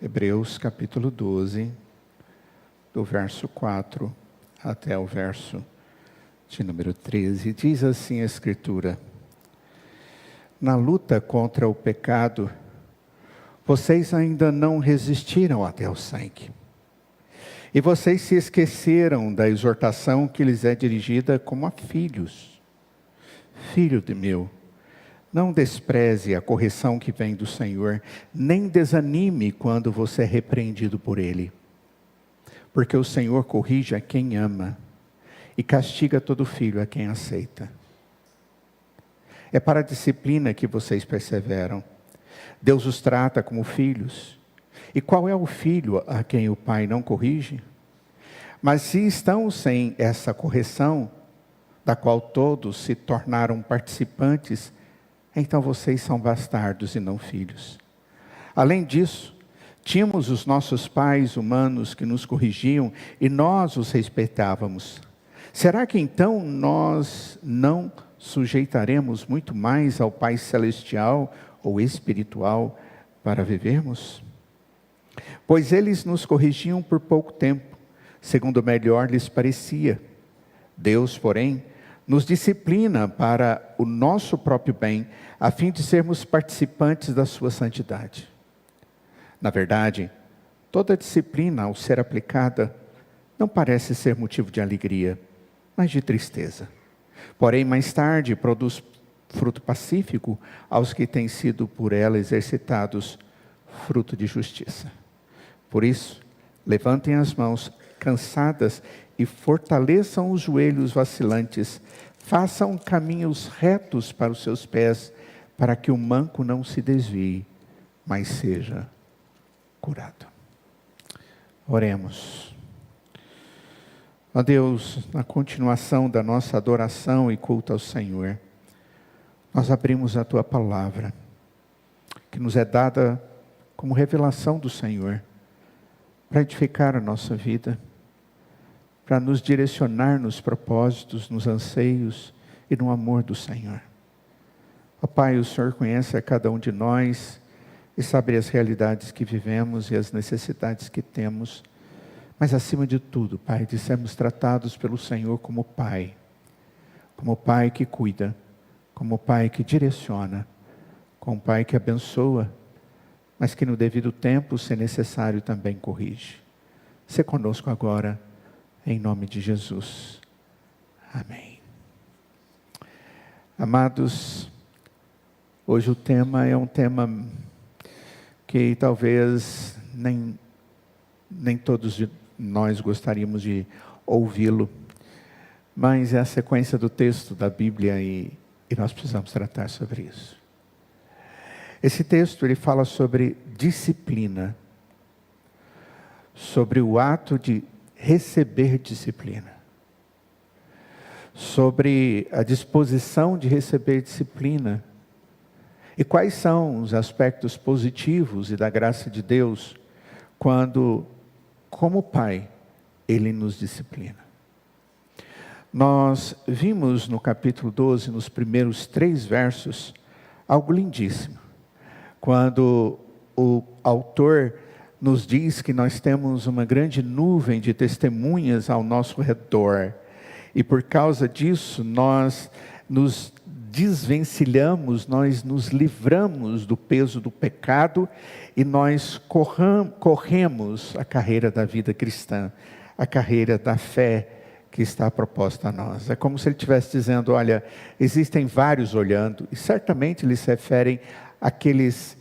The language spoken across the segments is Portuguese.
Hebreus capítulo 12, do verso 4 até o verso de número 13. Diz assim a Escritura: na luta contra o pecado, vocês ainda não resistiram até o sangue. E vocês se esqueceram da exortação que lhes é dirigida como a filhos. Filho de meu, não despreze a correção que vem do Senhor, nem desanime quando você é repreendido por Ele. Porque o Senhor corrige a quem ama e castiga todo filho a quem aceita. É para a disciplina que vocês perseveram. Deus os trata como filhos. E qual é o filho a quem o pai não corrige? Mas se estão sem essa correção, da qual todos se tornaram participantes, então vocês são bastardos e não filhos. Além disso, tínhamos os nossos pais humanos que nos corrigiam e nós os respeitávamos. Será que então nós não sujeitaremos muito mais ao Pai Celestial ou espiritual para vivermos? Pois eles nos corrigiam por pouco tempo, segundo melhor lhes parecia. Deus, porém, nos disciplina para o nosso próprio bem, a fim de sermos participantes da sua santidade. Na verdade, toda disciplina, ao ser aplicada, não parece ser motivo de alegria, mas de tristeza. Porém, mais tarde, produz fruto pacífico aos que têm sido por ela exercitados, fruto de justiça. Por isso, levantem as mãos cansadas e fortaleçam os joelhos vacilantes. Façam caminhos retos para os seus pés, para que o manco não se desvie, mas seja curado. Oremos. Ó Deus, na continuação da nossa adoração e culto ao Senhor, nós abrimos a Tua palavra, que nos é dada como revelação do Senhor, para edificar a nossa vida, para nos direcionar nos propósitos, nos anseios e no amor do Senhor. Ó Pai, o Senhor conhece a cada um de nós e sabe as realidades que vivemos e as necessidades que temos, mas acima de tudo, Pai, de sermos tratados pelo Senhor como Pai que cuida, como Pai que direciona, como Pai que abençoa, mas que no devido tempo, se necessário, também corrige. Sê conosco agora, em nome de Jesus. Amém. Amados, hoje o tema é um tema que talvez nem todos de nós gostaríamos de ouvi-lo, mas é a sequência do texto da Bíblia e nós precisamos tratar sobre isso. Esse texto ele fala sobre disciplina, sobre o ato de receber disciplina, sobre a disposição de receber disciplina e quais são os aspectos positivos e da graça de Deus quando, como Pai, Ele nos disciplina. Nós vimos no capítulo 12, nos primeiros 3 versos, algo lindíssimo, quando o autor nos diz que nós temos uma grande nuvem de testemunhas ao nosso redor. E por causa disso, nós nos desvencilhamos, nós nos livramos do peso do pecado e nós corremos a carreira da vida cristã, a carreira da fé que está proposta a nós. É como se ele estivesse dizendo, olha, existem vários olhando, e certamente eles se referem àqueles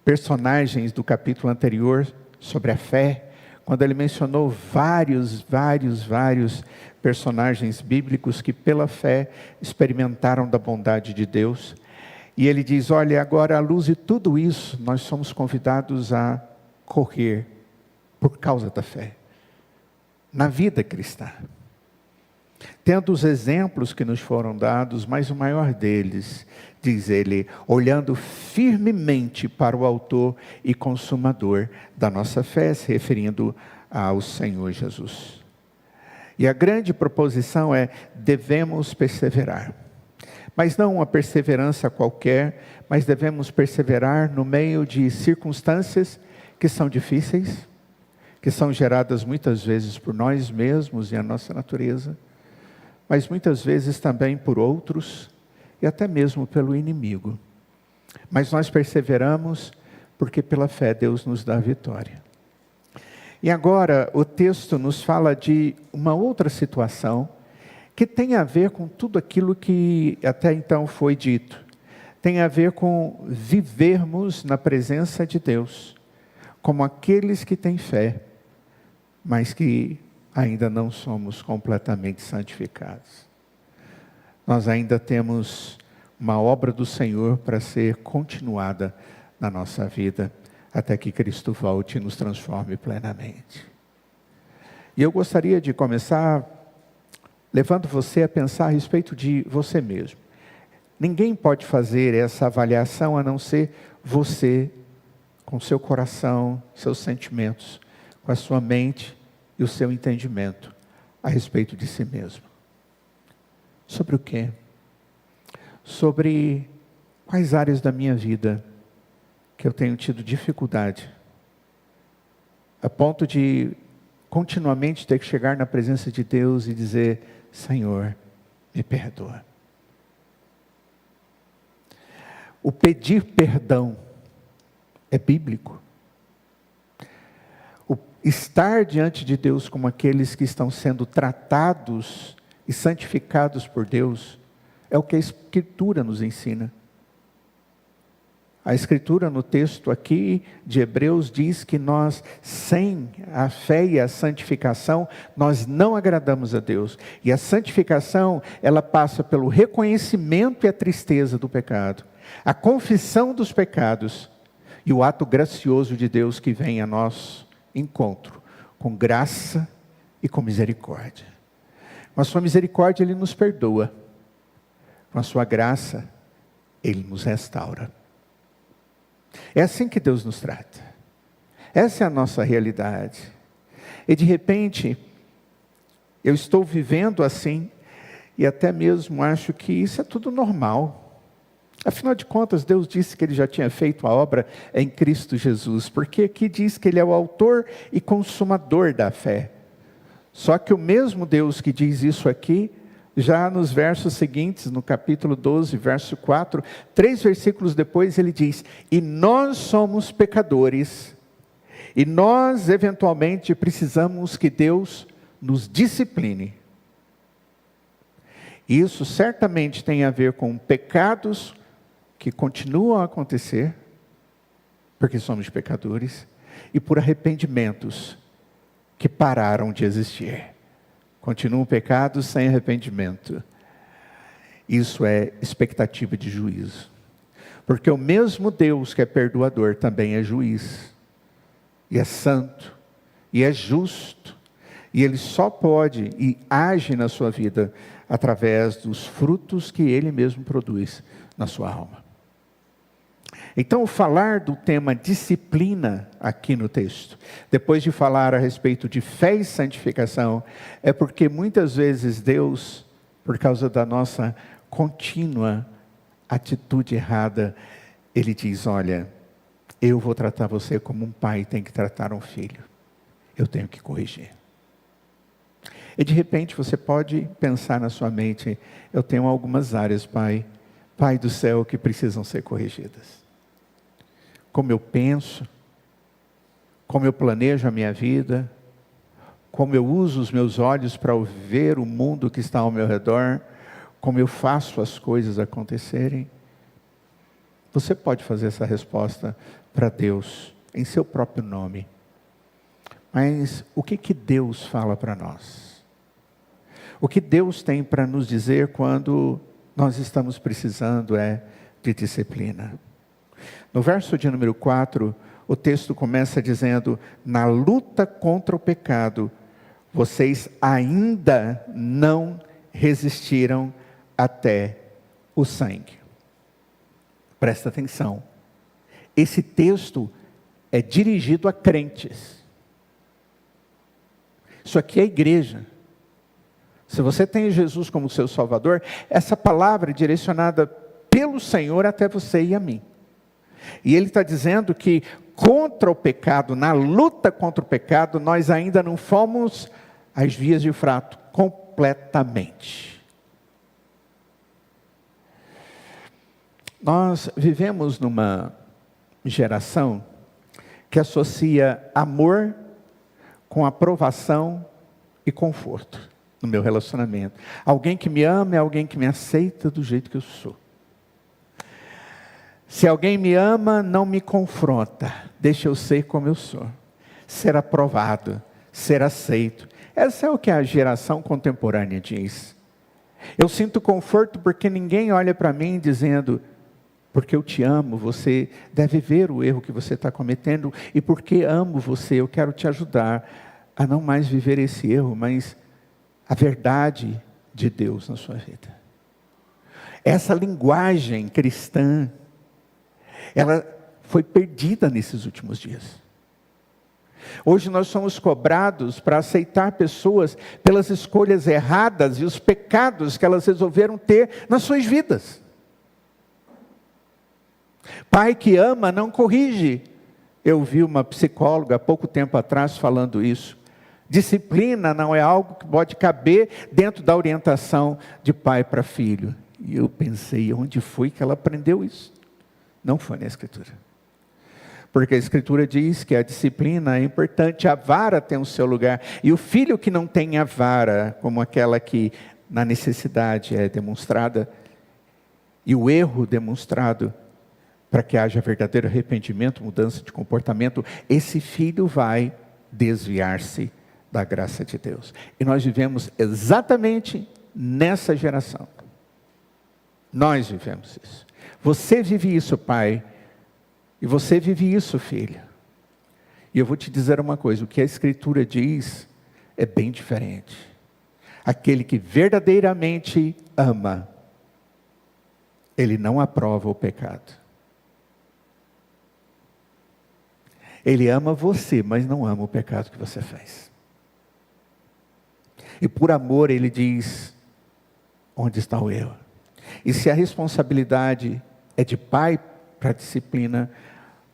personagens do capítulo anterior, sobre a fé, quando ele mencionou vários personagens bíblicos que pela fé experimentaram da bondade de Deus. E ele diz, olha, agora à luz de tudo isso, nós somos convidados a correr por causa da fé, na vida cristã. Tendo os exemplos que nos foram dados, mas o maior deles, diz ele, olhando firmemente para o autor e consumador da nossa fé, se referindo ao Senhor Jesus. E a grande proposição é, devemos perseverar. Mas não uma perseverança qualquer, mas devemos perseverar no meio de circunstâncias que são difíceis, que são geradas muitas vezes por nós mesmos e a nossa natureza, mas muitas vezes também por outros e até mesmo pelo inimigo. Mas nós perseveramos porque pela fé Deus nos dá a vitória. E agora o texto nos fala de uma outra situação que tem a ver com tudo aquilo que até então foi dito. Tem a ver com vivermos na presença de Deus, como aqueles que têm fé, mas que ainda não somos completamente santificados. Nós ainda temos uma obra do Senhor para ser continuada na nossa vida, até que Cristo volte e nos transforme plenamente. E eu gostaria de começar levando você a pensar a respeito de você mesmo. Ninguém pode fazer essa avaliação a não ser você, com seu coração, seus sentimentos, com a sua mente e o seu entendimento a respeito de si mesmo. Sobre o quê? Sobre quais áreas da minha vida que eu tenho tido dificuldade, a ponto de continuamente ter que chegar na presença de Deus e dizer: Senhor, me perdoa. O pedir perdão é bíblico. O estar diante de Deus como aqueles que estão sendo tratados e santificados por Deus é o que a Escritura nos ensina. A Escritura no texto aqui de Hebreus diz que nós, sem a fé e a santificação, nós não agradamos a Deus. E a santificação, ela passa pelo reconhecimento e a tristeza do pecado, a confissão dos pecados e o ato gracioso de Deus que vem a nosso encontro, com graça e com misericórdia. Com a sua misericórdia Ele nos perdoa, com a sua graça Ele nos restaura. É assim que Deus nos trata. Essa é a nossa realidade. E de repente, eu estou vivendo assim, e até mesmo acho que isso é tudo normal. Afinal de contas, Deus disse que Ele já tinha feito a obra em Cristo Jesus, porque aqui diz que Ele é o autor e consumador da fé. Só que o mesmo Deus que diz isso aqui, já nos versos seguintes, no capítulo 12, verso 4, 3 versículos depois, ele diz: e nós somos pecadores, e nós eventualmente precisamos que Deus nos discipline. Isso certamente tem a ver com pecados que continuam a acontecer, porque somos pecadores, e por arrependimentos que pararam de existir. Continuam pecados sem arrependimento. Isso é expectativa de juízo. Porque o mesmo Deus que é perdoador também é juiz. E é santo. E é justo. E Ele só pode e age na sua vida através dos frutos que Ele mesmo produz na sua alma. Então, falar do tema disciplina aqui no texto, depois de falar a respeito de fé e santificação, é porque muitas vezes Deus, por causa da nossa contínua atitude errada, Ele diz: olha, eu vou tratar você como um pai tem que tratar um filho. Eu tenho que corrigir. E de repente você pode pensar na sua mente: eu tenho algumas áreas, Pai do céu, que precisam ser corrigidas. Como eu penso, como eu planejo a minha vida, como eu uso os meus olhos para ver o mundo que está ao meu redor, como eu faço as coisas acontecerem. Você pode fazer essa resposta para Deus, em seu próprio nome. Mas o que Deus fala para nós? O que Deus tem para nos dizer quando nós estamos precisando de disciplina? No verso de número 4, o texto começa dizendo: na luta contra o pecado, vocês ainda não resistiram até o sangue. Presta atenção. Esse texto é dirigido a crentes. Isso aqui é igreja. Se você tem Jesus como seu Salvador, essa palavra é direcionada pelo Senhor até você e a mim. E Ele está dizendo que contra o pecado, na luta contra o pecado, nós ainda não fomos às vias de fato completamente. Nós vivemos numa geração que associa amor com aprovação e conforto no meu relacionamento. Alguém que me ama é alguém que me aceita do jeito que eu sou. Se alguém me ama, não me confronta, deixa eu ser como eu sou. Ser aprovado, ser aceito. Essa é o que a geração contemporânea diz. Eu sinto conforto porque ninguém olha para mim dizendo: porque eu te amo, você deve ver o erro que você está cometendo, e porque amo você, eu quero te ajudar a não mais viver esse erro, mas a verdade de Deus na sua vida. Essa linguagem cristã, ela foi perdida nesses últimos dias. Hoje nós somos cobrados para aceitar pessoas pelas escolhas erradas e os pecados que elas resolveram ter nas suas vidas. Pai que ama não corrige. Eu vi uma psicóloga há pouco tempo atrás falando isso. Disciplina não é algo que pode caber dentro da orientação de pai para filho. E eu pensei, onde foi que ela aprendeu isso? Não foi na Escritura. Porque a Escritura diz que a disciplina é importante, a vara tem o seu lugar. E o filho que não tem a vara, como aquela que na necessidade é demonstrada, e o erro demonstrado, para que haja verdadeiro arrependimento, mudança de comportamento, esse filho vai desviar-se da graça de Deus. E nós vivemos exatamente nessa geração. Nós vivemos isso. Você vive isso, pai, e você vive isso, filha. E eu vou te dizer uma coisa, o que a Escritura diz é bem diferente. Aquele que verdadeiramente ama, ele não aprova o pecado. Ele ama você, mas não ama o pecado que você fez. E por amor ele diz, onde está o erro? E se a responsabilidade é de pai para a disciplina,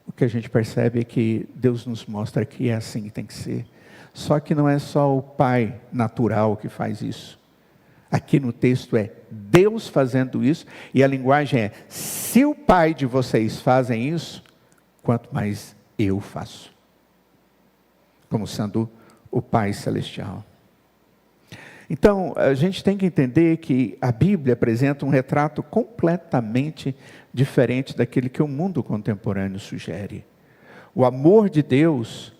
o que a gente percebe é que Deus nos mostra que é assim que tem que ser. Só que não é só o pai natural que faz isso. Aqui no texto é Deus fazendo isso, e a linguagem é, se o pai de vocês fazem isso, quanto mais eu faço, como sendo o Pai Celestial. Então, a gente tem que entender que a Bíblia apresenta um retrato completamente diferente daquele que o mundo contemporâneo sugere. O amor de Deus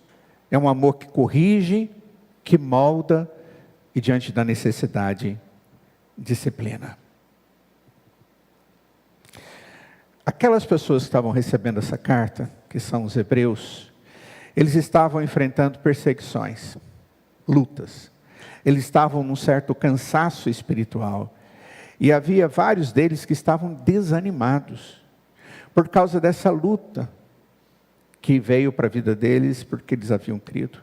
é um amor que corrige, que molda e, diante da necessidade, disciplina. Aquelas pessoas que estavam recebendo essa carta, que são os hebreus, eles estavam enfrentando perseguições, lutas. Eles estavam num certo cansaço espiritual. E havia vários deles que estavam desanimados, por causa dessa luta que veio para a vida deles, porque eles haviam crido.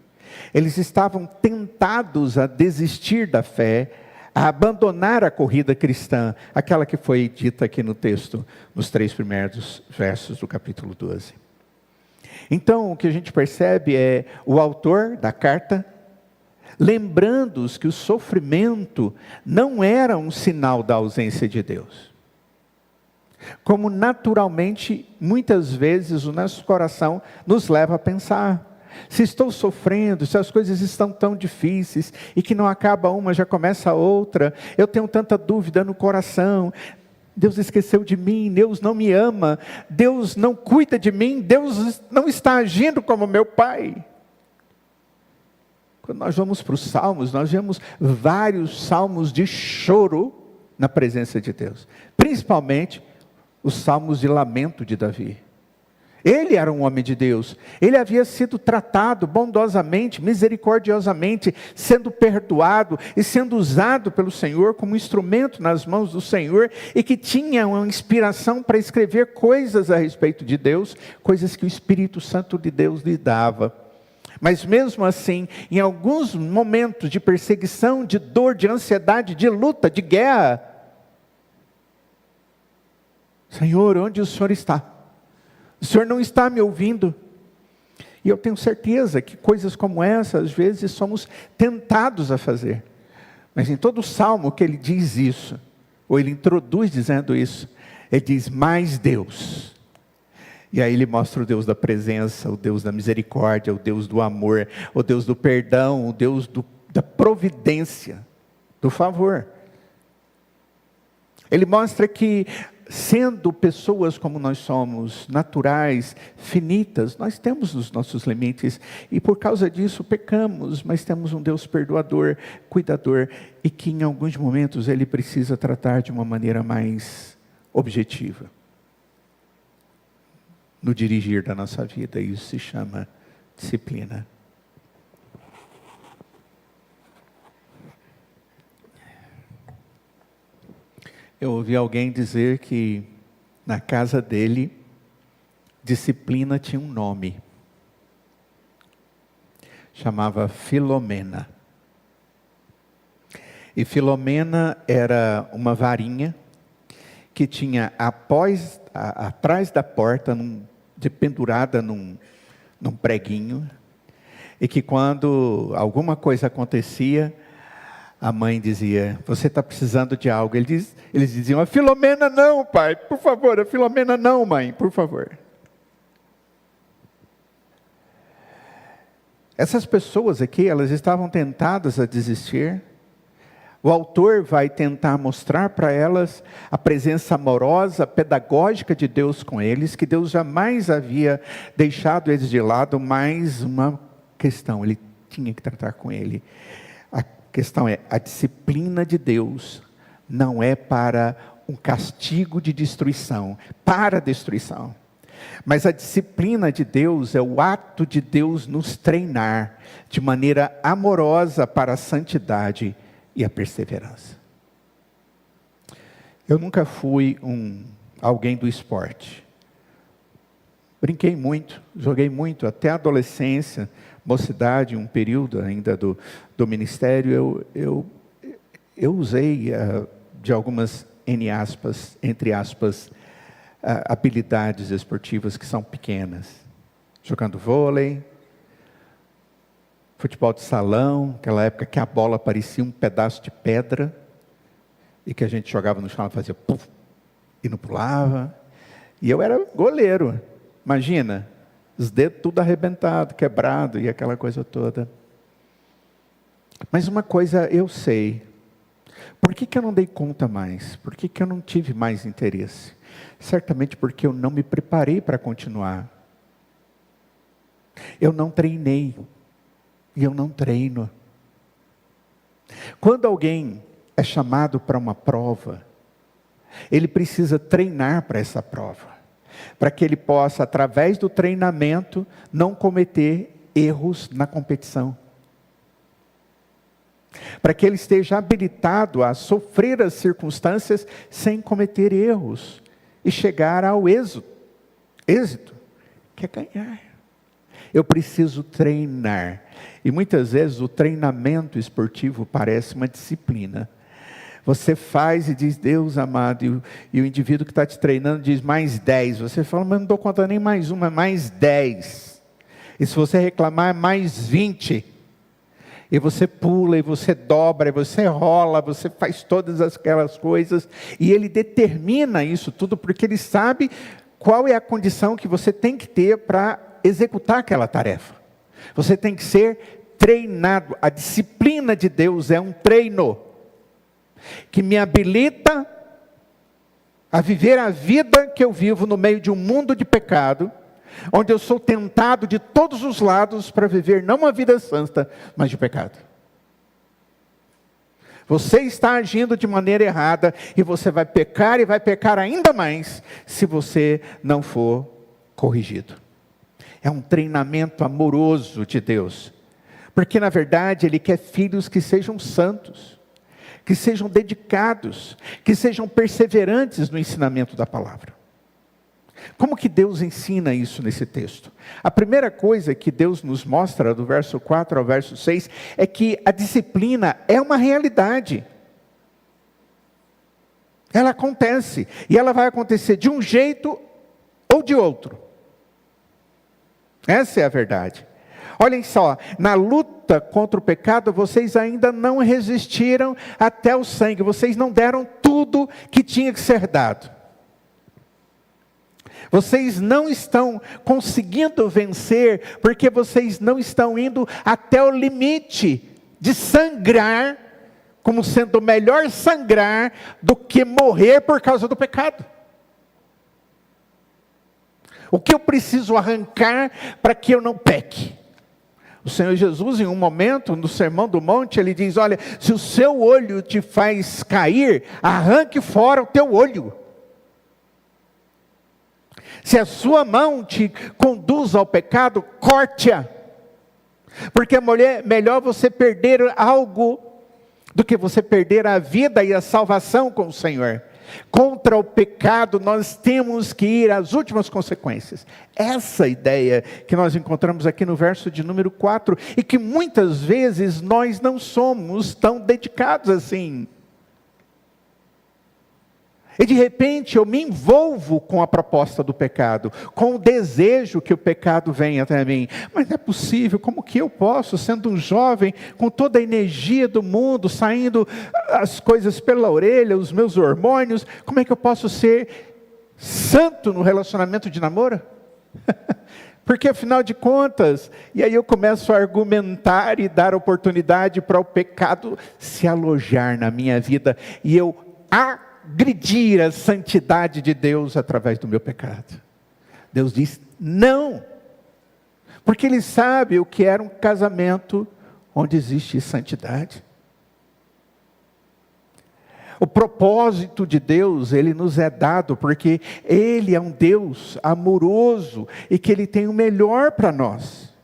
Eles estavam tentados a desistir da fé, a abandonar a corrida cristã, aquela que foi dita aqui no texto, nos 3 primeiros versos do capítulo 12. Então, o que a gente percebe é o autor da carta, lembrando-os que o sofrimento não era um sinal da ausência de Deus. Como naturalmente, muitas vezes, o nosso coração nos leva a pensar. Se estou sofrendo, se as coisas estão tão difíceis, e que não acaba uma, já começa a outra, eu tenho tanta dúvida no coração, Deus esqueceu de mim, Deus não me ama, Deus não cuida de mim, Deus não está agindo como meu pai. Quando nós vamos para os salmos, nós vemos vários salmos de choro na presença de Deus, principalmente os salmos de lamento de Davi. Ele era um homem de Deus, ele havia sido tratado bondosamente, misericordiosamente, sendo perdoado e sendo usado pelo Senhor como instrumento nas mãos do Senhor, e que tinha uma inspiração para escrever coisas a respeito de Deus, coisas que o Espírito Santo de Deus lhe dava. Mas mesmo assim, em alguns momentos de perseguição, de dor, de ansiedade, de luta, de guerra, Senhor, onde o Senhor está? O Senhor não está me ouvindo. E eu tenho certeza que coisas como essa, às vezes, somos tentados a fazer. Mas em todo o salmo que ele diz isso, ou ele introduz dizendo isso, ele diz, mais Deus. E aí ele mostra o Deus da presença, o Deus da misericórdia, o Deus do amor, o Deus do perdão, o Deus da providência, do favor. Ele mostra que, sendo pessoas como nós somos, naturais, finitas, nós temos os nossos limites, e por causa disso pecamos, mas temos um Deus perdoador, cuidador, e que em alguns momentos Ele precisa tratar de uma maneira mais objetiva, no dirigir da nossa vida. Isso se chama disciplina. Eu ouvi alguém dizer que na casa dele, disciplina tinha um nome. Chamava Filomena. E Filomena era uma varinha que tinha atrás da porta, pendurada num preguinho, e que quando alguma coisa acontecia, a mãe dizia, você está precisando de algo. Eles diziam, a Filomena não, pai, por favor, a Filomena não, mãe, por favor. Essas pessoas aqui, elas estavam tentadas a desistir. O autor vai tentar mostrar para elas a presença amorosa, pedagógica de Deus com eles, que Deus jamais havia deixado eles de lado, mais uma questão, ele tinha que tratar com ele. A questão é, a disciplina de Deus não é para um castigo de destruição, para a destruição. Mas a disciplina de Deus é o ato de Deus nos treinar de maneira amorosa para a santidade e a perseverança. Eu nunca fui alguém do esporte. Brinquei muito, joguei muito, até a adolescência, mocidade, um período ainda do ministério, eu usei de algumas entre aspas, habilidades esportivas que são pequenas. Jogando vôlei, futebol de salão, aquela época que a bola parecia um pedaço de pedra, e que a gente jogava no chão e fazia puf, e não pulava. E eu era goleiro, imagina, os dedos tudo arrebentado, quebrado, e aquela coisa toda. Mas uma coisa eu sei, por que eu não dei conta mais? Por que eu não tive mais interesse? Certamente porque eu não me preparei para continuar. Eu não treinei. E eu não treino. Quando alguém é chamado para uma prova, ele precisa treinar para essa prova, para que ele possa, através do treinamento, não cometer erros na competição. Para que ele esteja habilitado a sofrer as circunstâncias sem cometer erros e chegar ao êxito, que é ganhar. Eu preciso treinar. E muitas vezes o treinamento esportivo parece uma disciplina. Você faz e diz, Deus amado, e o indivíduo que está te treinando diz, mais 10. Você fala, mas não dou conta nem mais uma, mais 10. E se você reclamar, mais 20. E você pula, e você dobra, e você rola, você faz todas aquelas coisas. E ele determina isso tudo, porque ele sabe qual é a condição que você tem que ter para executar aquela tarefa. Você tem que ser treinado. A disciplina de Deus é um treino que me habilita a viver a vida que eu vivo no meio de um mundo de pecado, onde eu sou tentado de todos os lados para viver não uma vida santa, mas de pecado. Você está agindo de maneira errada e você vai pecar e vai pecar ainda mais se você não for corrigido. É um treinamento amoroso de Deus, porque na verdade Ele quer filhos que sejam santos, que sejam dedicados, que sejam perseverantes no ensinamento da palavra. Como que Deus ensina isso nesse texto? A primeira coisa que Deus nos mostra, do verso 4 ao verso 6, é que a disciplina é uma realidade. Ela acontece, e ela vai acontecer de um jeito ou de outro. Essa é a verdade. Olhem só, na luta contra o pecado, vocês ainda não resistiram até o sangue. Vocês não deram tudo que tinha que ser dado. Vocês não estão conseguindo vencer, porque vocês não estão indo até o limite de sangrar, como sendo melhor sangrar do que morrer por causa do pecado. O que eu preciso arrancar para que eu não peque? O Senhor Jesus, em um momento, no Sermão do Monte, Ele diz, olha, se o seu olho te faz cair, arranque fora o teu olho. Se a sua mão te conduz ao pecado, corte-a. Porque melhor você perder algo do que você perder a vida e a salvação com o Senhor. Contra o pecado, nós temos que ir às últimas consequências. Essa ideia que nós encontramos aqui no verso de número 4, e que muitas vezes nós não somos tão dedicados assim. E de repente eu me envolvo com a proposta do pecado, com o desejo que o pecado venha até mim. Mas não é possível, como que eu posso, sendo um jovem, com toda a energia do mundo, saindo as coisas pela orelha, os meus hormônios, como é que eu posso ser santo no relacionamento de namoro? Porque afinal de contas, e aí eu começo a argumentar e dar oportunidade para o pecado se alojar na minha vida, e eu agredir a santidade de Deus através do meu pecado. Deus diz não, porque Ele sabe o que era um casamento onde existe santidade. O propósito de Deus, Ele nos é dado, porque Ele é um Deus amoroso, e que Ele tem o melhor para nós.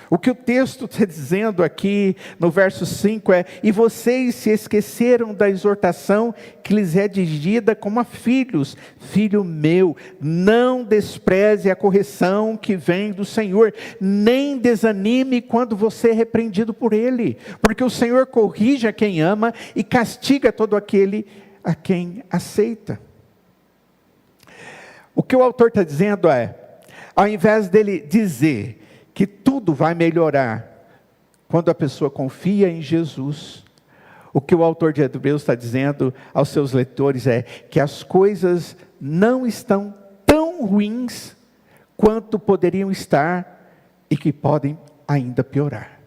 O que o texto está dizendo aqui no verso 5 é: e vocês se esqueceram da exortação que lhes é dirigida como a filhos. Filho meu, não despreze a correção que vem do Senhor, nem desanime quando você é repreendido por Ele, porque o Senhor corrige a quem ama e castiga todo aquele a quem aceita. O que o autor está dizendo é, ao invés dele dizer que tudo vai melhorar quando a pessoa confia em Jesus, o que o autor de Hebreus está dizendo aos seus leitores é que as coisas não estão tão ruins quanto poderiam estar e que podem ainda piorar.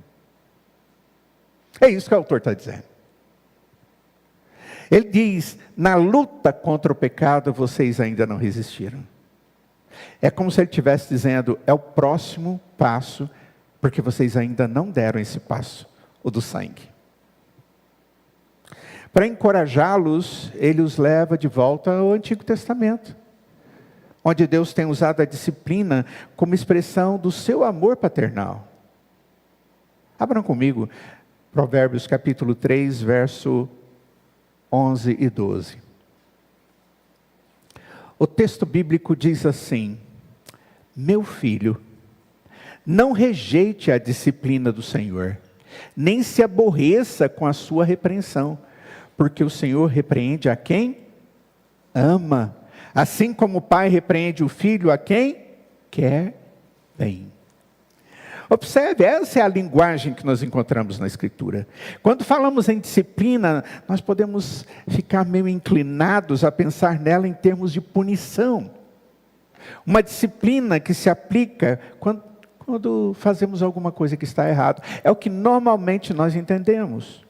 É isso que o autor está dizendo. Ele diz, na luta contra o pecado vocês ainda não resistiram. É como se ele estivesse dizendo, é o próximo passo, porque vocês ainda não deram esse passo, o do sangue. Para encorajá-los, ele os leva de volta ao Antigo Testamento, onde Deus tem usado a disciplina como expressão do seu amor paternal. Abram comigo, Provérbios capítulo 3, verso 11 e 12. O texto bíblico diz assim, meu filho, não rejeite a disciplina do Senhor, nem se aborreça com a sua repreensão, porque o Senhor repreende a quem ama, assim como o pai repreende o filho a quem quer bem. Observe, essa é a linguagem que nós encontramos na Escritura. Quando falamos em disciplina, nós podemos ficar meio inclinados a pensar nela em termos de punição. Uma disciplina que se aplica quando fazemos alguma coisa que está errado. É o que normalmente nós entendemos.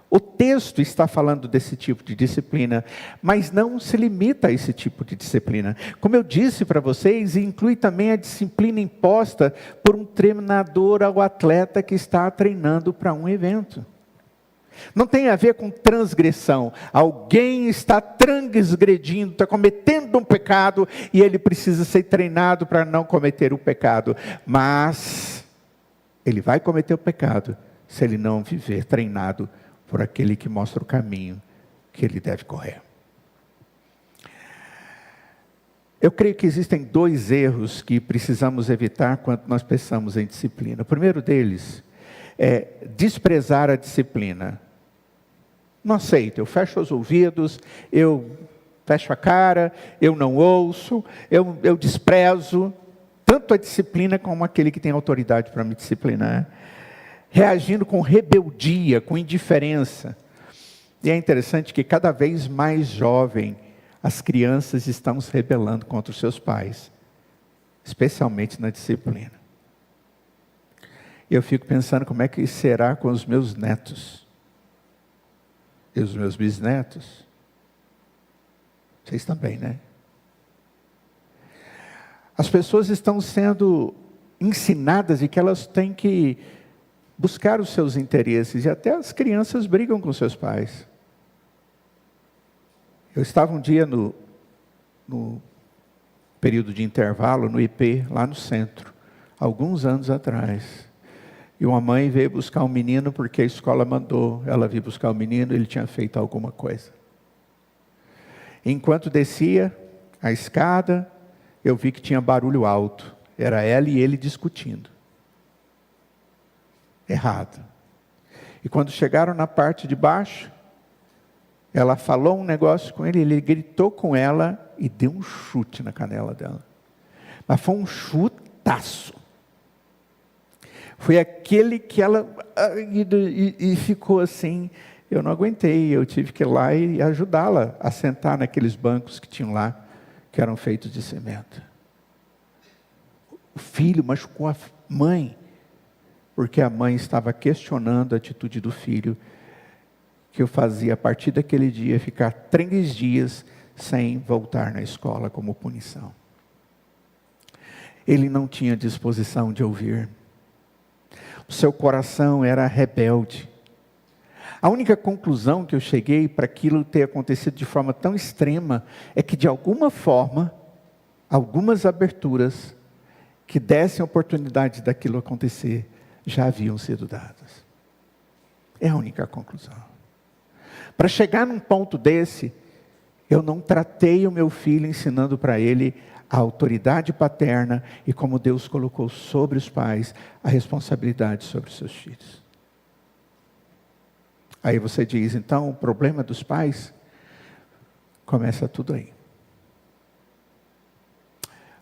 O texto está falando desse tipo de disciplina, mas não se limita a esse tipo de disciplina. Como eu disse para vocês, inclui também a disciplina imposta por um treinador ao atleta que está treinando para um evento. Não tem a ver com transgressão. Alguém está transgredindo, está cometendo um pecado e ele precisa ser treinado para não cometer o pecado. Mas ele vai cometer o pecado se ele não viver treinado por aquele que mostra o caminho que ele deve correr. Eu creio que existem dois erros que precisamos evitar quando nós pensamos em disciplina. O primeiro deles é desprezar a disciplina. Não aceito, eu fecho os ouvidos, eu fecho a cara, eu não ouço, eu desprezo. tanto a disciplina como aquele que tem autoridade para me disciplinar, reagindo com rebeldia, com indiferença. E é interessante que cada vez mais jovem, as crianças estão se rebelando contra os seus pais, especialmente na disciplina. E eu fico pensando como é que será com os meus netos e os meus bisnetos. Vocês também, né? As pessoas estão sendo ensinadas de que elas têm que buscar os seus interesses, e até as crianças brigam com seus pais. Eu estava um dia no período de intervalo, no IP, lá no centro, alguns anos atrás. E uma mãe veio buscar um menino porque a escola mandou ela vir buscar o menino, ele tinha feito alguma coisa. Enquanto descia a escada, eu vi que tinha barulho alto. Era ela e ele discutindo. Errado. E quando chegaram na parte de baixo, ela falou um negócio com ele, ele gritou com ela e deu um chute na canela dela. Mas foi um chutaço. Foi aquele que ela... E ficou assim, eu não aguentei, eu tive que ir lá e ajudá-la a sentar naqueles bancos que tinham lá, que eram feitos de cimento. O filho machucou a mãe, porque a mãe estava questionando a atitude do filho, que eu fazia a partir daquele dia ficar 3 dias sem voltar na escola como punição. Ele não tinha disposição de ouvir. O seu coração era rebelde. A única conclusão que eu cheguei para aquilo ter acontecido de forma tão extrema é que, de alguma forma, algumas aberturas que dessem oportunidade daquilo acontecer já haviam sido dadas. É a única conclusão. Para chegar num ponto desse, eu não tratei o meu filho ensinando para ele a autoridade paterna e como Deus colocou sobre os pais a responsabilidade sobre os seus filhos. Aí você diz, então o problema dos pais começa tudo aí.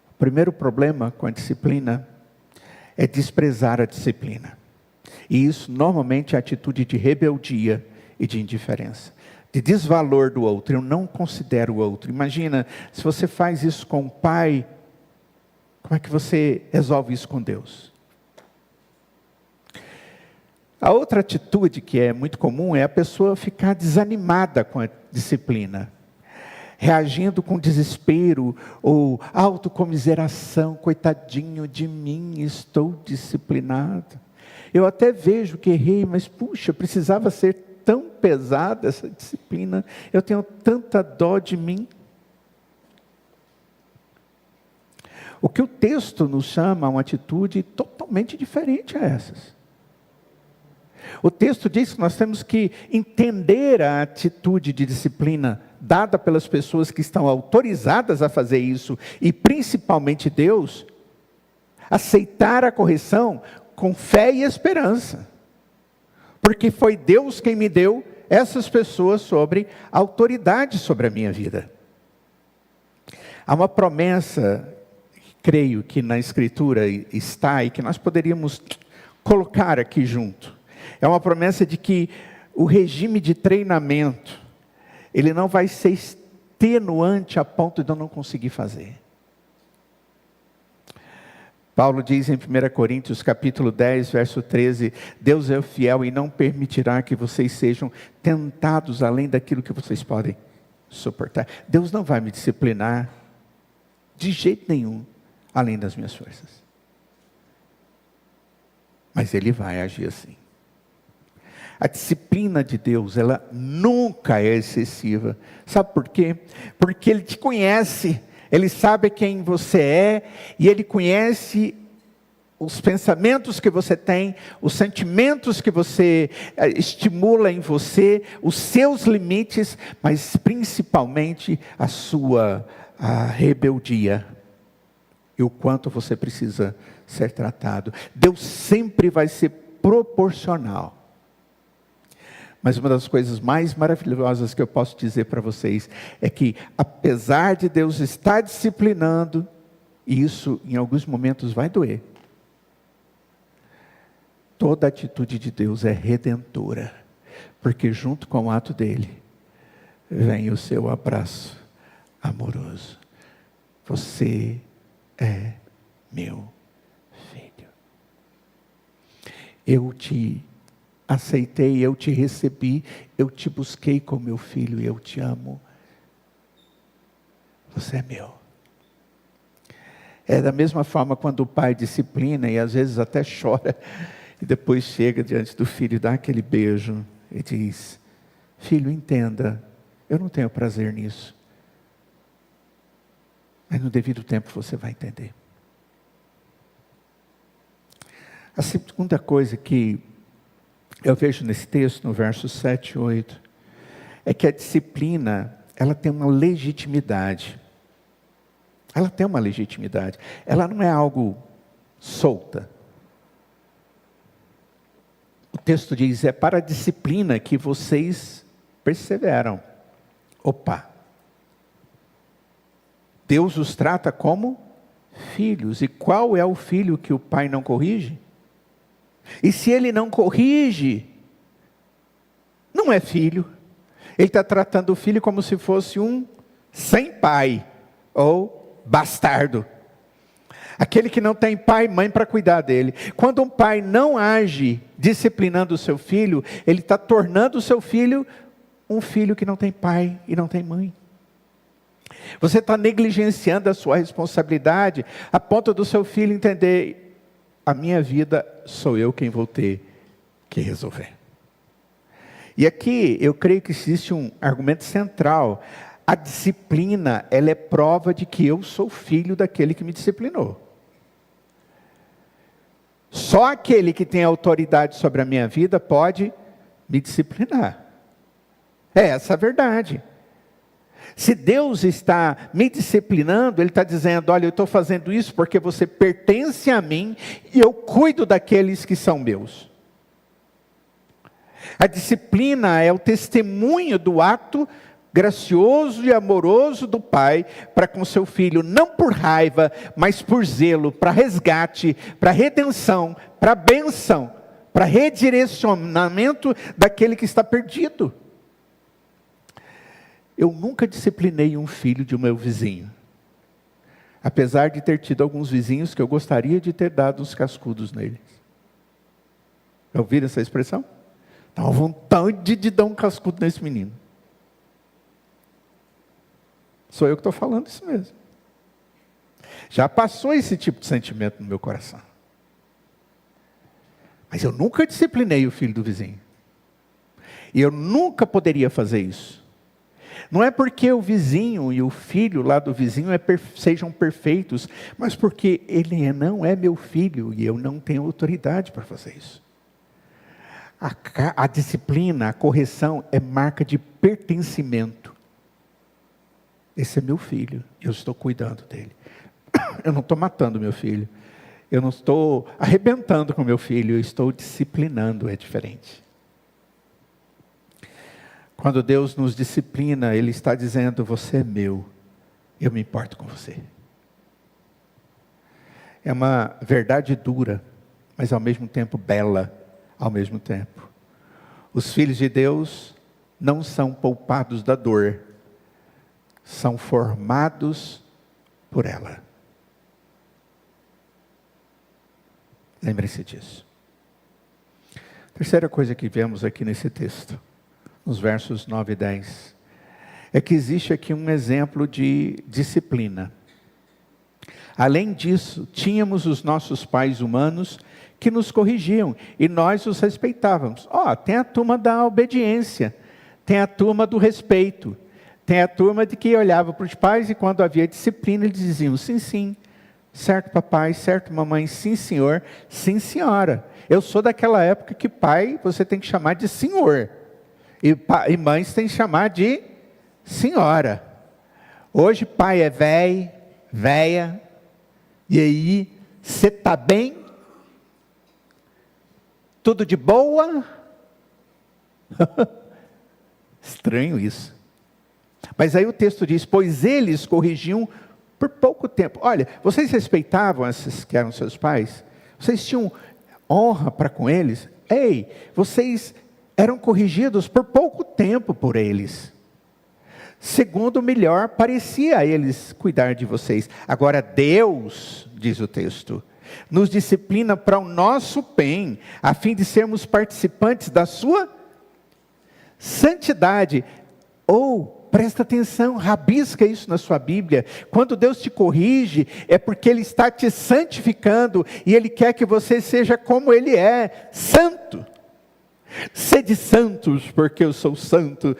O primeiro problema com a disciplina é desprezar a disciplina. E isso normalmente é atitude de rebeldia e de indiferença, de desvalor do outro. Eu não considero o outro. Imagina, se você faz isso com o pai, como é que você resolve isso com Deus? A outra atitude que é muito comum é a pessoa ficar desanimada com a disciplina, reagindo com desespero ou autocomiseração. Coitadinho de mim, estou disciplinado. Eu até vejo que errei, mas puxa, precisava ser tão pesada essa disciplina, eu tenho tanta dó de mim. O que o texto nos chama a uma atitude totalmente diferente a essas. O texto diz que nós temos que entender a atitude de disciplina dada pelas pessoas que estão autorizadas a fazer isso, e principalmente Deus, aceitar a correção com fé e esperança. Porque foi Deus quem me deu essas pessoas sobre autoridade sobre a minha vida. Há uma promessa, creio que na Escritura está, e que nós poderíamos colocar aqui junto. É uma promessa de que o regime de treinamento, ele não vai ser extenuante a ponto de eu não conseguir fazer. Paulo diz em 1 Coríntios capítulo 10, verso 13, Deus é fiel e não permitirá que vocês sejam tentados além daquilo que vocês podem suportar. Deus não vai me disciplinar de jeito nenhum, além das minhas forças. Mas Ele vai agir assim. A disciplina de Deus, ela nunca é excessiva. Sabe por quê? Porque Ele te conhece. Ele sabe quem você é, e Ele conhece os pensamentos que você tem, os sentimentos que você estimula em você, os seus limites, mas principalmente a rebeldia, e o quanto você precisa ser tratado. Deus sempre vai ser proporcional. Mas uma das coisas mais maravilhosas que eu posso dizer para vocês é que, apesar de Deus estar disciplinando E isso, em alguns momentos, vai doer. Toda atitude de Deus é redentora, porque junto com o ato dele, vem o seu abraço amoroso. Você é meu filho. Eu te aceitei, eu te recebi, eu te busquei como meu filho e eu te amo. Você é meu. É da mesma forma quando o pai disciplina e às vezes até chora, e depois chega diante do filho e dá aquele beijo e diz: filho, entenda, eu não tenho prazer nisso, mas no devido tempo você vai entender. A segunda coisa que eu vejo nesse texto, no verso 7 e 8, é que a disciplina, ela tem uma legitimidade. Ela tem uma legitimidade. Ela não é algo solta. O texto diz, é para a disciplina que vocês perseveram. Opa! Deus os trata como filhos. E qual é o filho que o pai não corrige? E se ele não corrige, não é filho. Ele está tratando o filho como se fosse um sem pai, ou bastardo. Aquele que não tem pai e mãe para cuidar dele. Quando um pai não age disciplinando o seu filho, ele está tornando o seu filho um filho que não tem pai e não tem mãe. Você está negligenciando a sua responsabilidade a ponto do seu filho entender: a minha vida sou eu quem vou ter que resolver. E aqui eu creio que existe um argumento central. A disciplina, ela é prova de que eu sou filho daquele que me disciplinou. Só aquele que tem autoridade sobre a minha vida pode me disciplinar. É essa a verdade. Se Deus está me disciplinando, Ele está dizendo: olha, eu estou fazendo isso porque você pertence a mim e eu cuido daqueles que são meus. A disciplina é o testemunho do ato gracioso e amoroso do pai para com seu filho, não por raiva, mas por zelo, para resgate, para redenção, para bênção, para redirecionamento daquele que está perdido. Eu nunca disciplinei um filho de meu vizinho, apesar de ter tido alguns vizinhos que eu gostaria de ter dado uns cascudos neles. Já ouviram essa expressão? Dá uma vontade de dar um cascudo nesse menino. Sou eu que estou falando isso mesmo. Já passou esse tipo de sentimento no meu coração. Mas eu nunca disciplinei o filho do vizinho. E eu nunca poderia fazer isso. Não é porque o vizinho e o filho lá do vizinho sejam perfeitos, mas porque ele não é meu filho e eu não tenho autoridade para fazer isso. A disciplina, a correção é marca de pertencimento. Esse é meu filho, eu estou cuidando dele. Eu não estou matando meu filho. Eu não estou arrebentando com meu filho, eu estou disciplinando, é diferente. Quando Deus nos disciplina, Ele está dizendo: você é meu, eu me importo com você. É uma verdade dura, mas ao mesmo tempo bela, ao mesmo tempo. Os filhos de Deus não são poupados da dor, são formados por ela. Lembre-se disso. Terceira coisa que vemos aqui nesse texto, nos versos 9 e 10, é que existe aqui um exemplo de disciplina. Além disso, tínhamos os nossos pais humanos que nos corrigiam e nós os respeitávamos. Tem a turma da obediência, tem a turma do respeito, tem a turma de que olhava para os pais e quando havia disciplina eles diziam: sim, sim, certo papai, certo mamãe, sim senhor, sim senhora. Eu sou daquela época que pai você tem que chamar de senhor e mães tem que chamar de senhora. Hoje pai é véi, véia, e aí, você está bem? Tudo de boa? Estranho isso. Mas aí o texto diz: pois eles corrigiam por pouco tempo. Olha, vocês respeitavam esses que eram seus pais? Vocês tinham honra para com eles? Ei, vocês eram corrigidos por pouco tempo por eles. Segundo melhor parecia a eles cuidar de vocês. Agora Deus, diz o texto, nos disciplina para o nosso bem, a fim de sermos participantes da sua santidade. Presta atenção, rabisca isso na sua Bíblia. Quando Deus te corrige, é porque Ele está te santificando, e Ele quer que você seja como Ele é, santo. Sede santos, porque eu sou santo.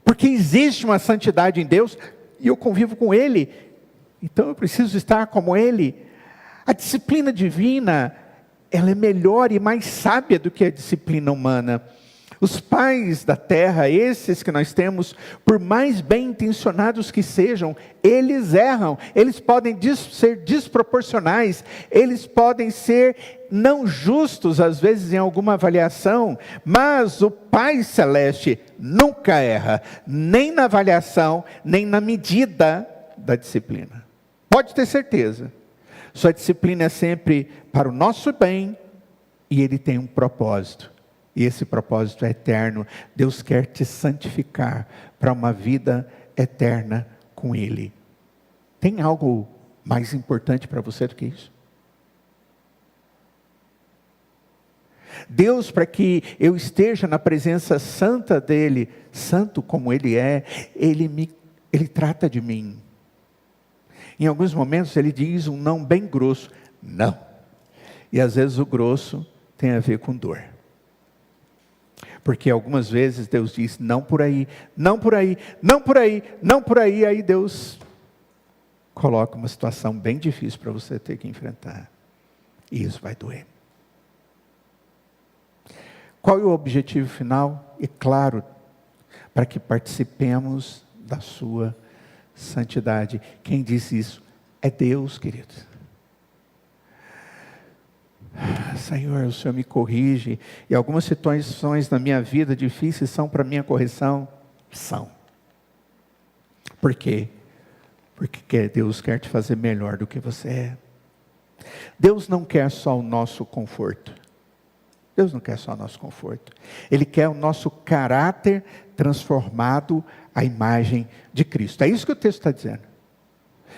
Porque existe uma santidade em Deus, e eu convivo com Ele, então eu preciso estar como Ele. A disciplina divina, ela é melhor e mais sábia do que a disciplina humana. Os pais da terra, esses que nós temos, por mais bem intencionados que sejam, eles erram, eles podem ser desproporcionais, eles podem ser não justos, às vezes em alguma avaliação, mas o Pai Celeste nunca erra, nem na avaliação, nem na medida da disciplina. Pode ter certeza, sua disciplina é sempre para o nosso bem, e Ele tem um propósito. E esse propósito é eterno. Deus quer te santificar para uma vida eterna com Ele. Tem algo mais importante para você do que isso? Deus, para que eu esteja na presença santa dEle, santo como Ele é, Ele trata de mim. Em alguns momentos Ele diz um não bem grosso, não. E às vezes o grosso tem a ver com dor. Porque algumas vezes Deus diz, não por aí, não por aí, não por aí, não por aí. Aí Deus coloca uma situação bem difícil para você ter que enfrentar. E isso vai doer. Qual é o objetivo final? É claro, para que participemos da sua santidade. Quem diz isso? É Deus, queridos. Senhor, o Senhor me corrige, e algumas situações na minha vida difíceis são para minha correção? São. Por quê? Porque Deus quer te fazer melhor do que você é. Deus não quer só o nosso conforto. Deus não quer só o nosso conforto. Ele quer o nosso caráter transformado à imagem de Cristo. É isso que o texto está dizendo.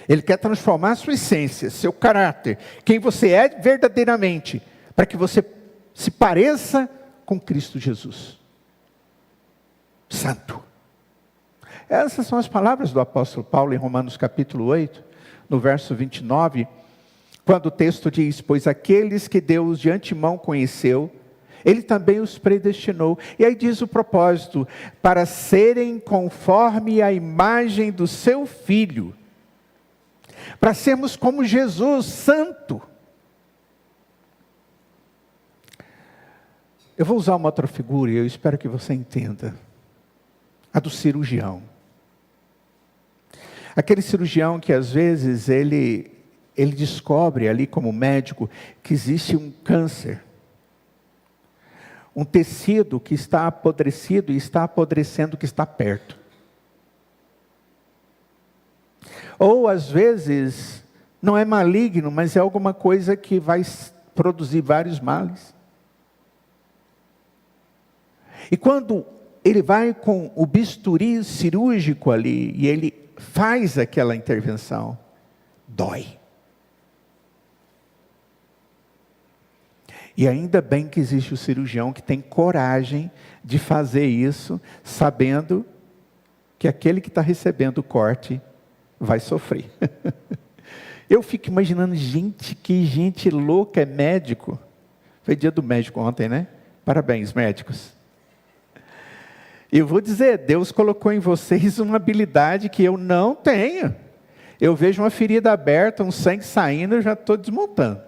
Ele quer transformar a sua essência, seu caráter, quem você é verdadeiramente, para que você se pareça com Cristo Jesus. Santo. Essas são as palavras do apóstolo Paulo em Romanos capítulo 8, no verso 29, quando o texto diz, pois aqueles que Deus de antemão conheceu, Ele também os predestinou. E aí diz o propósito, para serem conforme a imagem do seu Filho, para sermos como Jesus, santo. Eu vou usar uma outra figura e eu espero que você entenda. A do cirurgião. Aquele cirurgião que às vezes ele descobre ali como médico que existe um câncer. Um tecido que está apodrecido e está apodrecendo que está perto. Ou às vezes, não é maligno, mas é alguma coisa que vai produzir vários males. E quando ele vai com o bisturi cirúrgico ali, e ele faz aquela intervenção, dói. E ainda bem que existe o cirurgião que tem coragem de fazer isso, sabendo que aquele que está recebendo o corte vai sofrer. Eu fico imaginando que gente louca é médico. Foi dia do médico ontem, né? Parabéns, médicos. Eu vou dizer, Deus colocou em vocês uma habilidade que eu não tenho. Eu vejo uma ferida aberta, um sangue saindo, eu já estou desmontando.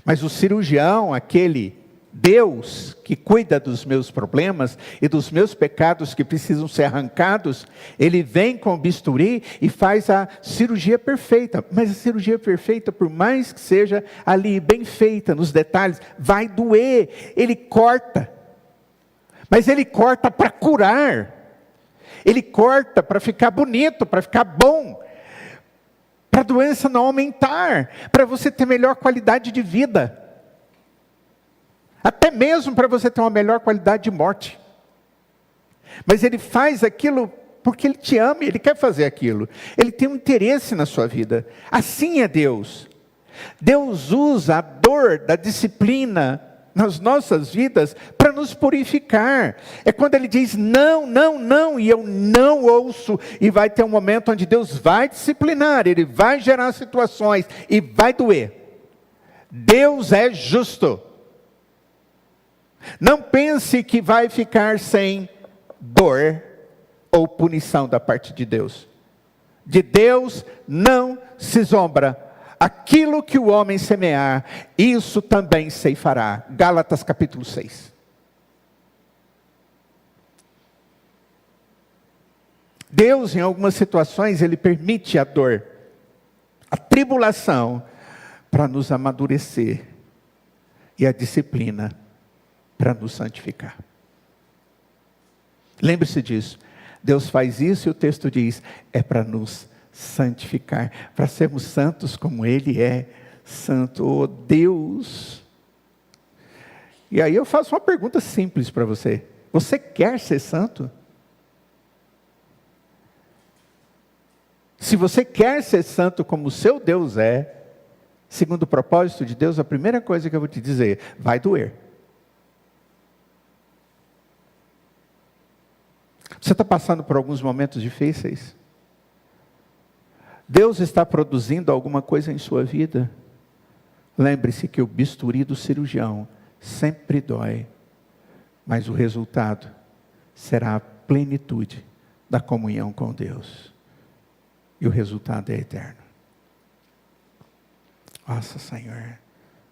Mas o cirurgião, aquele Deus que cuida dos meus problemas e dos meus pecados que precisam ser arrancados, Ele vem com o bisturi e faz a cirurgia perfeita. Mas a cirurgia perfeita, por mais que seja ali bem feita nos detalhes, vai doer. Ele corta. Mas Ele corta para curar. Ele corta para ficar bonito, para ficar bom, para a doença não aumentar, para você ter melhor qualidade de vida, até mesmo para você ter uma melhor qualidade de morte. Mas Ele faz aquilo porque Ele te ama, Ele quer fazer aquilo. Ele tem um interesse na sua vida. Assim é Deus. Deus usa a dor da disciplina nas nossas vidas para nos purificar. É quando Ele diz não, não, não, e eu não ouço, e vai ter um momento onde Deus vai disciplinar, Ele vai gerar situações, e vai doer. Deus é justo. Não pense que vai ficar sem dor ou punição da parte de Deus. De Deus não se zombra. Aquilo que o homem semear, isso também ceifará. Gálatas capítulo 6. Deus, em algumas situações, Ele permite a dor, a tribulação, para nos amadurecer. E a disciplina, para nos santificar. Lembre-se disso. Deus faz isso e o texto diz, é para nos santificar, para sermos santos como Ele é santo. Oh Deus! E aí eu faço uma pergunta simples para você. Você quer ser santo? Se você quer ser santo como o seu Deus é, segundo o propósito de Deus, a primeira coisa que eu vou te dizer, vai doer. Você está passando por alguns momentos difíceis? Deus está produzindo alguma coisa em sua vida? Lembre-se que o bisturi do cirurgião sempre dói, mas o resultado será a plenitude da comunhão com Deus. E o resultado é eterno. Nossa, Senhor,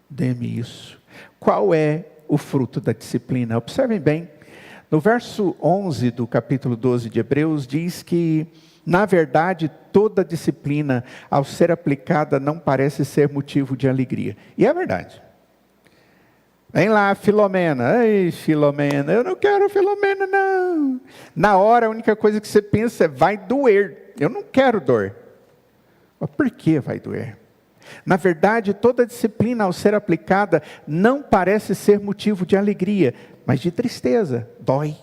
dê-me isso. Qual é o fruto da disciplina? Observem bem, no verso 11 do capítulo 12 de Hebreus, diz que, na verdade, toda disciplina, ao ser aplicada, não parece ser motivo de alegria. E é verdade. Vem lá, Filomena. Ei, Filomena, eu não quero Filomena, não. Na hora, a única coisa que você pensa é, vai doer. Eu não quero dor. Mas por que vai doer? Na verdade, toda disciplina, ao ser aplicada, não parece ser motivo de alegria, mas de tristeza, dói.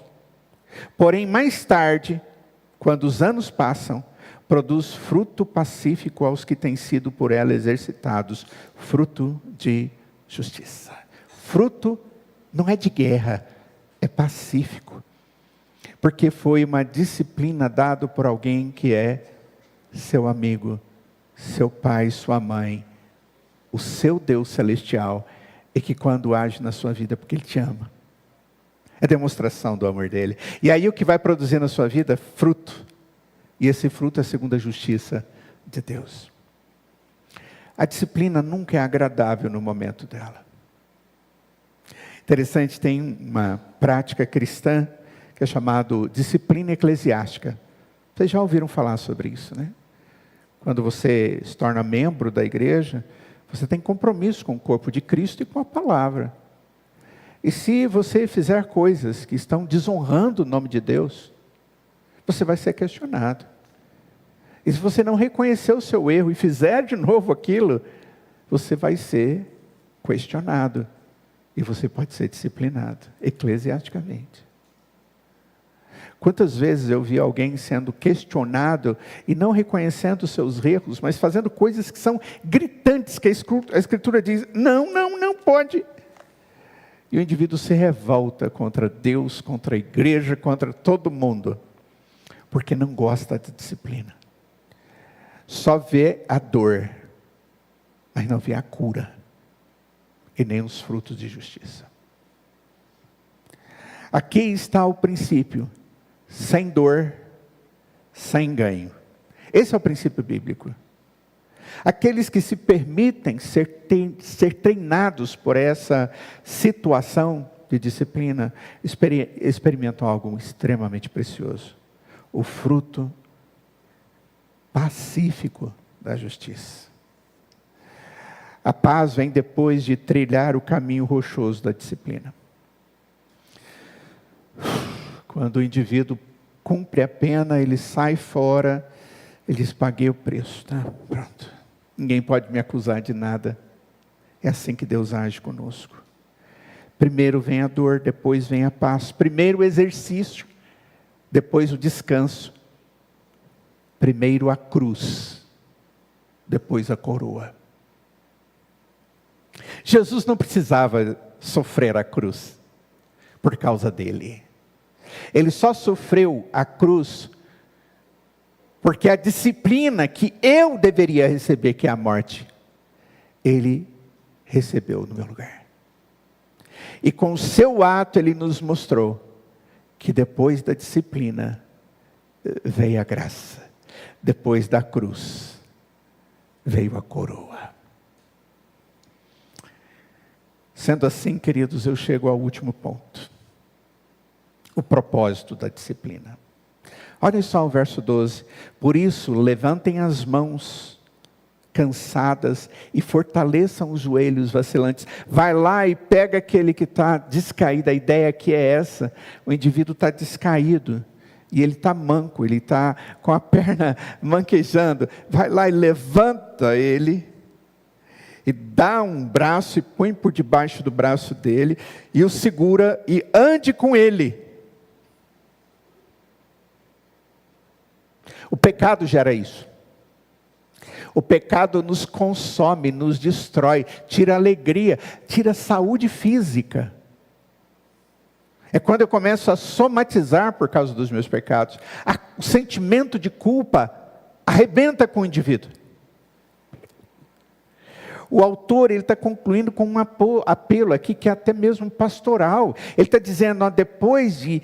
Porém, mais tarde, quando os anos passam, produz fruto pacífico aos que têm sido por ela exercitados, fruto de justiça. Fruto não é de guerra, é pacífico. Porque foi uma disciplina dada por alguém que é seu amigo, seu pai, sua mãe, o seu Deus celestial, e que quando age na sua vida, porque Ele te ama. É demonstração do amor dEle. E aí o que vai produzir na sua vida? Fruto. E esse fruto é segundo a justiça de Deus. A disciplina nunca é agradável no momento dela. Interessante, tem uma prática cristã que é chamada disciplina eclesiástica. Vocês já ouviram falar sobre isso, né? Quando você se torna membro da igreja, você tem compromisso com o corpo de Cristo e com a palavra. E se você fizer coisas que estão desonrando o nome de Deus, você vai ser questionado. E se você não reconhecer o seu erro e fizer de novo aquilo, você vai ser questionado. E você pode ser disciplinado, eclesiasticamente. Quantas vezes eu vi alguém sendo questionado e não reconhecendo os seus erros, mas fazendo coisas que são gritantes, que a Escritura diz, não, não, não pode. E o indivíduo se revolta contra Deus, contra a igreja, contra todo mundo, porque não gosta da disciplina. Só vê a dor, mas não vê a cura, e nem os frutos de justiça. Aqui está o princípio, sem dor, sem ganho. Esse é o princípio bíblico. Aqueles que se permitem ser treinados por essa situação de disciplina, experimentam algo extremamente precioso. O fruto pacífico da justiça. A paz vem depois de trilhar o caminho rochoso da disciplina. Quando o indivíduo cumpre a pena, ele sai fora, ele diz, paguei o preço, tá? Pronto. Ninguém pode me acusar de nada. É assim que Deus age conosco. Primeiro vem a dor, depois vem a paz. Primeiro o exercício, depois o descanso. Primeiro a cruz, depois a coroa. Jesus não precisava sofrer a cruz por causa dele. Ele só sofreu a cruz porque a disciplina que eu deveria receber, que é a morte, ele recebeu no meu lugar. E com o seu ato ele nos mostrou que depois da disciplina veio a graça. Depois da cruz veio a coroa. Sendo assim, queridos, eu chego ao último ponto. O propósito da disciplina. Olhem só o verso 12. Por isso, levantem as mãos cansadas e fortaleçam os joelhos vacilantes. Vai lá e pega aquele que está descaído. A ideia aqui é essa. O indivíduo está descaído. E ele está manco, ele está com a perna manquejando. Vai lá e levanta ele. E dá um braço e põe por debaixo do braço dele. E o segura e ande com ele. O pecado gera isso. O pecado nos consome, nos destrói, tira alegria, tira saúde física. É quando eu começo a somatizar por causa dos meus pecados. O sentimento de culpa arrebenta com o indivíduo. O autor ele está concluindo com um apelo aqui que é até mesmo pastoral. Ele está dizendo, ó, depois de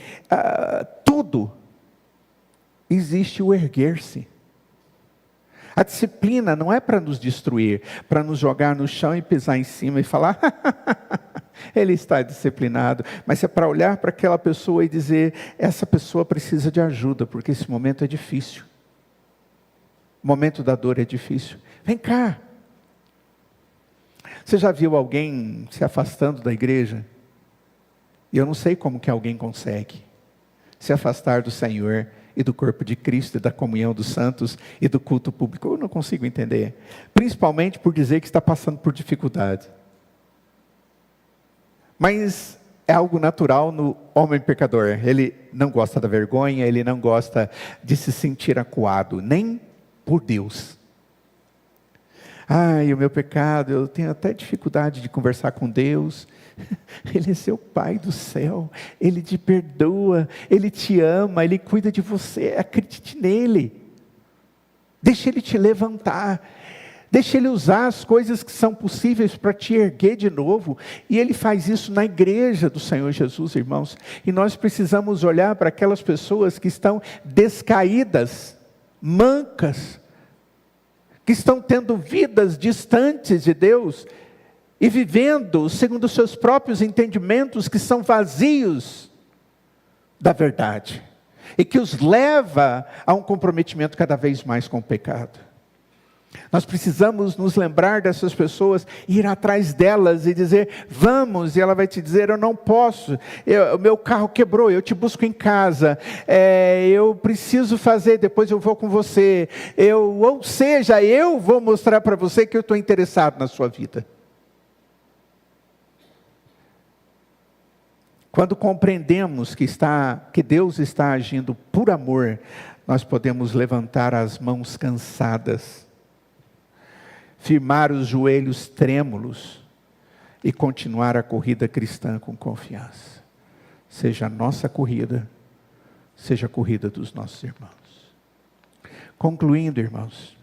tudo, existe o erguer-se. A disciplina não é para nos destruir, para nos jogar no chão e pisar em cima e falar, ele está disciplinado. Mas é para olhar para aquela pessoa e dizer, essa pessoa precisa de ajuda, porque esse momento é difícil. O momento da dor é difícil. Vem cá. Você já viu alguém se afastando da igreja? E eu não sei como que alguém consegue se afastar do Senhor e do corpo de Cristo, e da comunhão dos santos, e do culto público. Eu não consigo entender. Principalmente por dizer que está passando por dificuldade. Mas é algo natural no homem pecador. Ele não gosta da vergonha, ele não gosta de se sentir acuado, nem por Deus. Ai, o meu pecado, eu tenho até dificuldade de conversar com Deus. Ele é seu Pai do céu, Ele te perdoa, Ele te ama, Ele cuida de você, acredite nele. Deixa Ele te levantar, deixa Ele usar as coisas que são possíveis para te erguer de novo. E Ele faz isso na igreja do Senhor Jesus, irmãos. E nós precisamos olhar para aquelas pessoas que estão descaídas, mancas, que estão tendo vidas distantes de Deus, e vivendo segundo os seus próprios entendimentos, que são vazios da verdade, e que os leva a um comprometimento cada vez mais com o pecado. Nós precisamos nos lembrar dessas pessoas, ir atrás delas e dizer, vamos, e ela vai te dizer, eu não posso, o meu carro quebrou, eu te busco em casa, eu preciso fazer, depois eu vou com você, ou seja, eu vou mostrar para você que eu estou interessado na sua vida. Quando compreendemos que Deus está agindo por amor, nós podemos levantar as mãos cansadas, firmar os joelhos trêmulos e continuar a corrida cristã com confiança. Seja a nossa corrida, seja a corrida dos nossos irmãos. Concluindo, irmãos,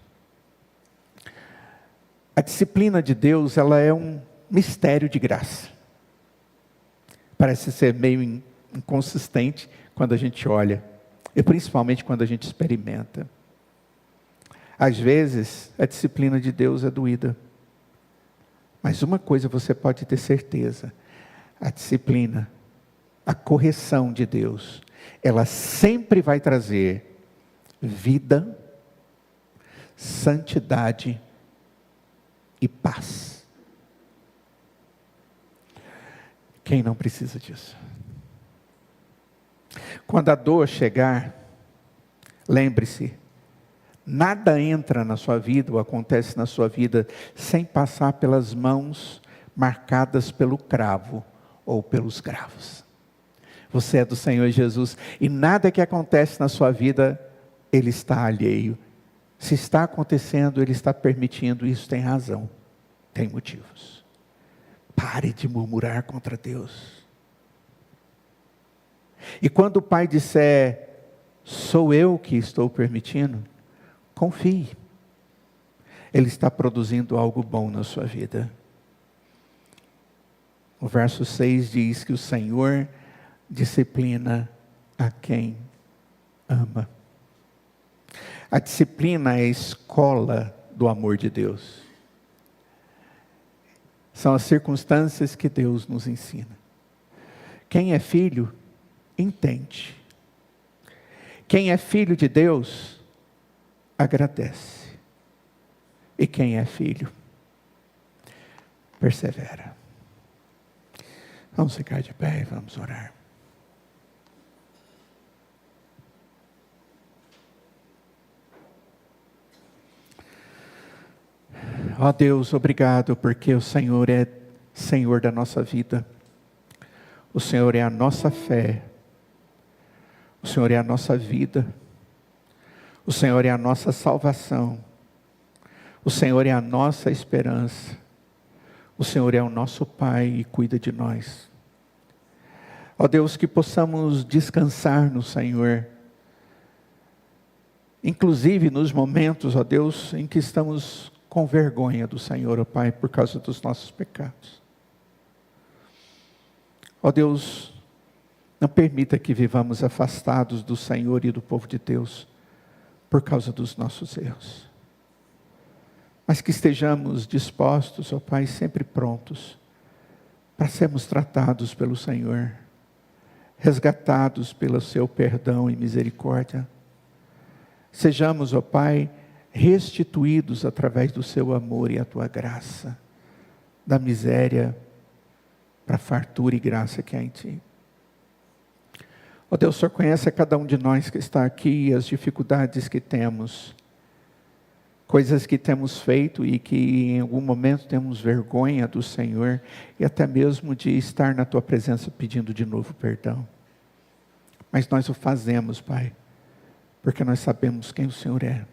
a disciplina de Deus, ela é um mistério de graça. Parece ser meio inconsistente quando a gente olha, e principalmente quando a gente experimenta. Às vezes, a disciplina de Deus é doída. Mas uma coisa você pode ter certeza: a disciplina, a correção de Deus, ela sempre vai trazer vida, santidade e paz. Quem não precisa disso? Quando a dor chegar, Lembre-se, nada entra na sua vida ou acontece na sua vida sem passar pelas mãos marcadas pelo cravo ou pelos cravos. Você é do Senhor Jesus e nada que acontece na sua vida, Ele está alheio. Se está acontecendo, Ele está permitindo, isso tem razão, tem motivos. Pare de murmurar contra Deus. E quando o Pai disser, sou eu que estou permitindo, confie. Ele está produzindo algo bom na sua vida. O verso 6 diz que o Senhor disciplina a quem ama. A disciplina é a escola do amor de Deus. São as circunstâncias que Deus nos ensina. Quem é filho, entende. Quem é filho de Deus, agradece. E quem é filho, persevera. Vamos ficar de pé e vamos orar. Ó Deus, obrigado porque o Senhor é Senhor da nossa vida. O Senhor é a nossa fé. O Senhor é a nossa vida. O Senhor é a nossa salvação. O Senhor é a nossa esperança. O Senhor é o nosso Pai e cuida de nós. Ó Deus, que possamos descansar no Senhor. Inclusive nos momentos, ó Deus, em que estamos com vergonha do Senhor, ó Pai, por causa dos nossos pecados. Ó Deus, não permita que vivamos afastados do Senhor e do povo de Deus, por causa dos nossos erros. Mas que estejamos dispostos, ó Pai, sempre prontos, para sermos tratados pelo Senhor, resgatados pelo seu perdão e misericórdia. Sejamos, ó Pai, restituídos através do seu amor e a tua graça, da miséria para a fartura e graça que há em ti. Ó Deus, o Senhor conhece a cada um de nós que está aqui e as dificuldades que temos, coisas que temos feito e que em algum momento temos vergonha do Senhor e até mesmo de estar na tua presença pedindo de novo perdão. Mas nós o fazemos, Pai, porque nós sabemos quem o Senhor é.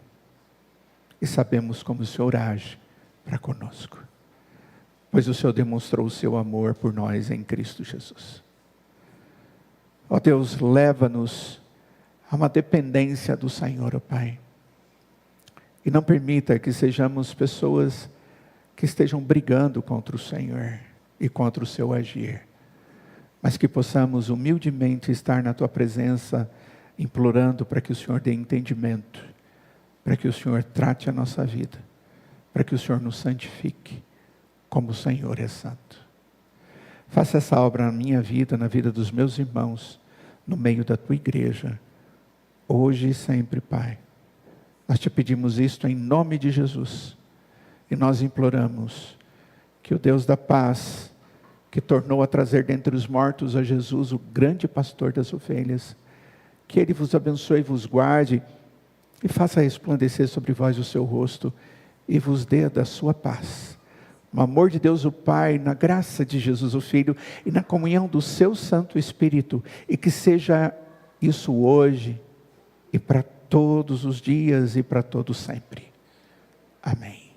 E sabemos como o Senhor age para conosco. Pois o Senhor demonstrou o seu amor por nós em Cristo Jesus. Ó Deus, leva-nos a uma dependência do Senhor, ó Pai. E não permita que sejamos pessoas que estejam brigando contra o Senhor e contra o seu agir. Mas que possamos humildemente estar na tua presença, implorando para que o Senhor dê entendimento, para que o Senhor trate a nossa vida, para que o Senhor nos santifique, como o Senhor é santo. Faça essa obra na minha vida, na vida dos meus irmãos, no meio da tua igreja, hoje e sempre, Pai. Nós te pedimos isto em nome de Jesus, e nós imploramos que o Deus da paz, que tornou a trazer dentre os mortos a Jesus, o grande pastor das ovelhas, que Ele vos abençoe e vos guarde, e faça resplandecer sobre vós o seu rosto, e vos dê da sua paz. No amor de Deus o Pai, na graça de Jesus o Filho, e na comunhão do seu Santo Espírito, e que seja isso hoje, e para todos os dias, e para todos sempre. Amém.